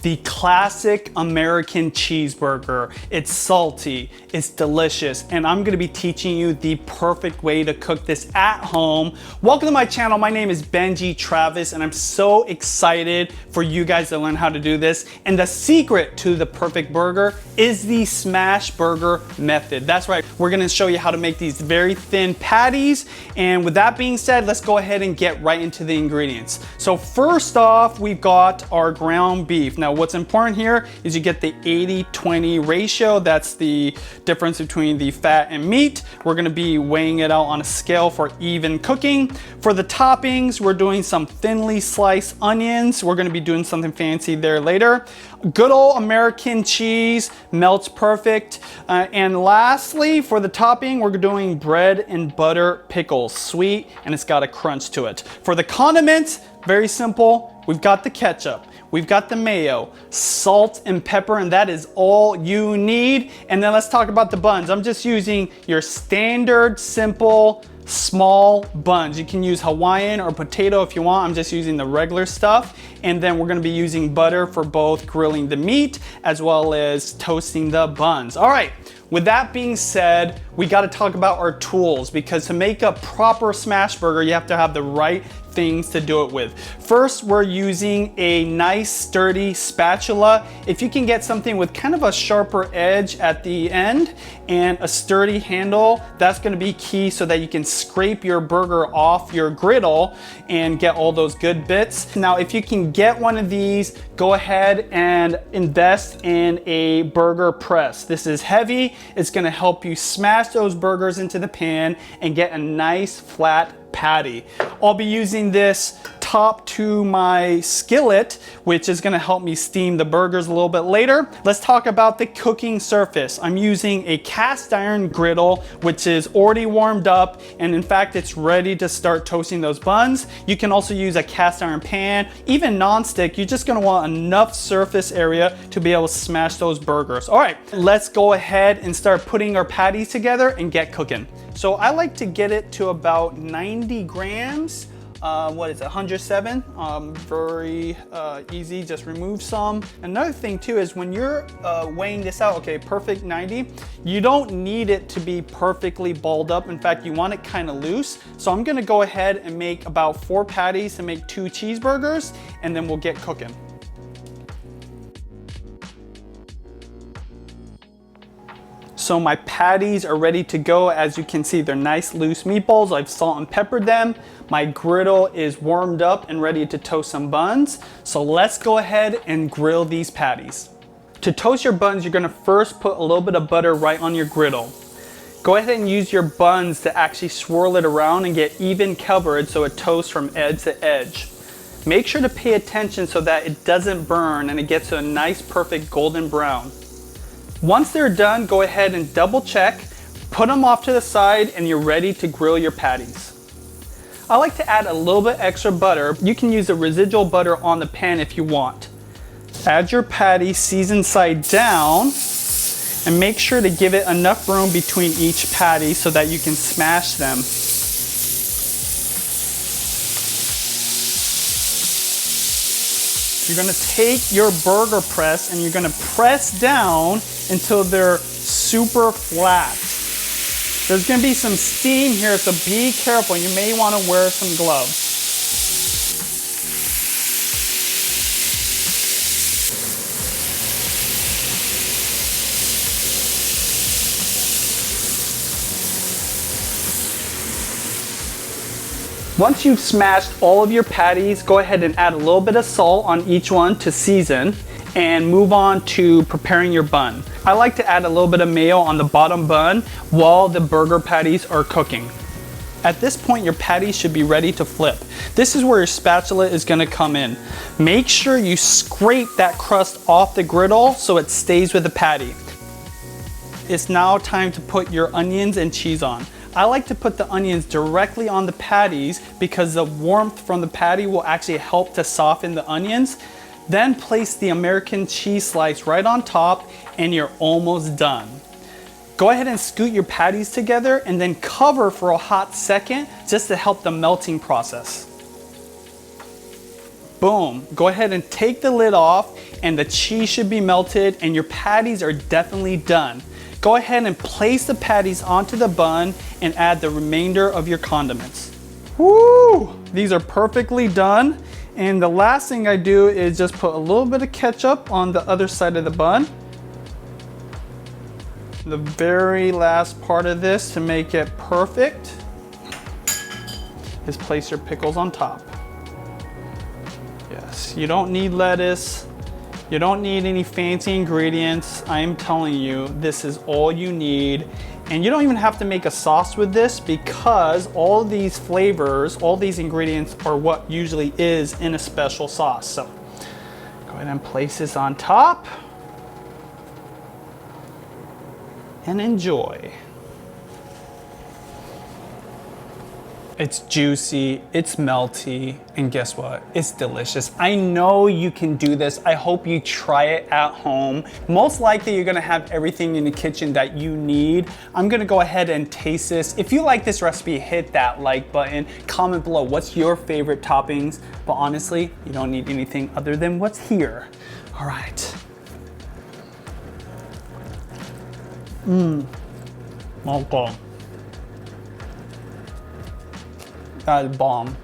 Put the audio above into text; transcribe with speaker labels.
Speaker 1: the classic American cheeseburger. It's salty, it's delicious, and I'm gonna be teaching you the perfect way to cook this at home. Welcome to my channel. My name is Benji Travis, and I'm so excited for you guys to learn how to do this. And the secret to the perfect burger is the Smashburger method. That's right, we're gonna show you how to make these very thin patties. And with that being said, let's go ahead and get right into the ingredients. So first off, we've got our ground beef. Now what's important here is you get the 80-20 ratio. That's the difference between the fat and meat. We're gonna be weighing it out on a scale for even cooking. For the toppings, we're doing some thinly sliced onions. We're gonna be doing something fancy there later. Good old American cheese, melts perfect. And lastly, for the topping, we're doing bread and butter pickles, sweet, and it's got a crunch to it. For the condiments, very simple. We've got the ketchup, we've got the mayo, salt and pepper, and that is all you need. And then let's talk about the buns. I'm just using your standard, simple, small buns. You can use Hawaiian or potato if you want. I'm just using the regular stuff. And then we're gonna be using butter for both grilling the meat as well as toasting the buns. All right, with that being said, we gotta talk about our tools, because to make a proper Smashburger, you have to have the right things to do it with. First, we're using a nice sturdy spatula. If you can get something with kind of a sharper edge at the end and a sturdy handle, that's gonna be key so that you can scrape your burger off your griddle and get all those good bits. Now, if you can get one of these, go ahead and invest in a burger press. This is heavy. It's gonna help you smash those burgers into the pan and get a nice flat patty. I'll be using this top to my skillet, which is gonna help me steam the burgers a little bit later. Let's talk about the cooking surface. I'm using a cast iron griddle, which is already warmed up, and in fact, it's ready to start toasting those buns. You can also use a cast iron pan, even non-stick. You're just gonna want enough surface area to be able to smash those burgers. All right, let's go ahead and start putting our patties together and get cooking. So I like to get it to about 90 grams. What is it, 107? Very easy, just remove some. Another thing too is when you're weighing this out, okay, perfect 90, you don't need it to be perfectly balled up. In fact, you want it kind of loose. So I'm gonna go ahead and make about 4 patties to make 2 cheeseburgers, and then we'll get cooking. So my patties are ready to go. As you can see, they're nice loose meatballs. I've salt and peppered them. My griddle is warmed up and ready to toast some buns. So let's go ahead and grill these patties. To toast your buns, you're gonna first put a little bit of butter right on your griddle. Go ahead and use your buns to actually swirl it around and get even coverage so it toasts from edge to edge. Make sure to pay attention so that it doesn't burn and it gets to a nice, perfect golden brown. Once they're done, go ahead and double check, put them off to the side, and you're ready to grill your patties. I like to add a little bit extra butter. You can use the residual butter on the pan if you want. Add your patty seasoned side down, and make sure to give it enough room between each patty so that you can smash them. You're gonna take your burger press and you're gonna press down until they're super flat. There's gonna be some steam here, so be careful. You may wanna wear some gloves. Once you've smashed all of your patties, go ahead and add a little bit of salt on each one to season and move on to preparing your bun. I like to add a little bit of mayo on the bottom bun while the burger patties are cooking. At this point, your patties should be ready to flip. This is where your spatula is gonna come in. Make sure you scrape that crust off the griddle so it stays with the patty. It's now time to put your onions and cheese on. I like to put the onions directly on the patties because the warmth from the patty will actually help to soften the onions. Then place the American cheese slice right on top and you're almost done. Go ahead and scoot your patties together and then cover for a hot second just to help the melting process. boom, go ahead and take the lid off and the cheese should be melted and your patties are definitely done. Go ahead and place the patties onto the bun and add the remainder of your condiments. Woo! These are perfectly done. And the last thing I do is just put a little bit of ketchup on the other side of the bun. The very last part of this to make it perfect is place your pickles on top. Yes, you don't need lettuce. You don't need any fancy ingredients. I am telling you, this is all you need. And you don't even have to make a sauce with this because all these flavors, all these ingredients are what usually is in a special sauce. So go ahead and place this on top and enjoy. It's juicy, it's melty, and guess what? It's delicious. I know you can do this. I hope you try it at home. Most likely you're gonna have everything in the kitchen that you need. I'm gonna go ahead and taste this. If you like this recipe, hit that like button. Comment below what's your favorite toppings. But honestly, you don't need anything other than what's here. All right. Okay. That is bomb.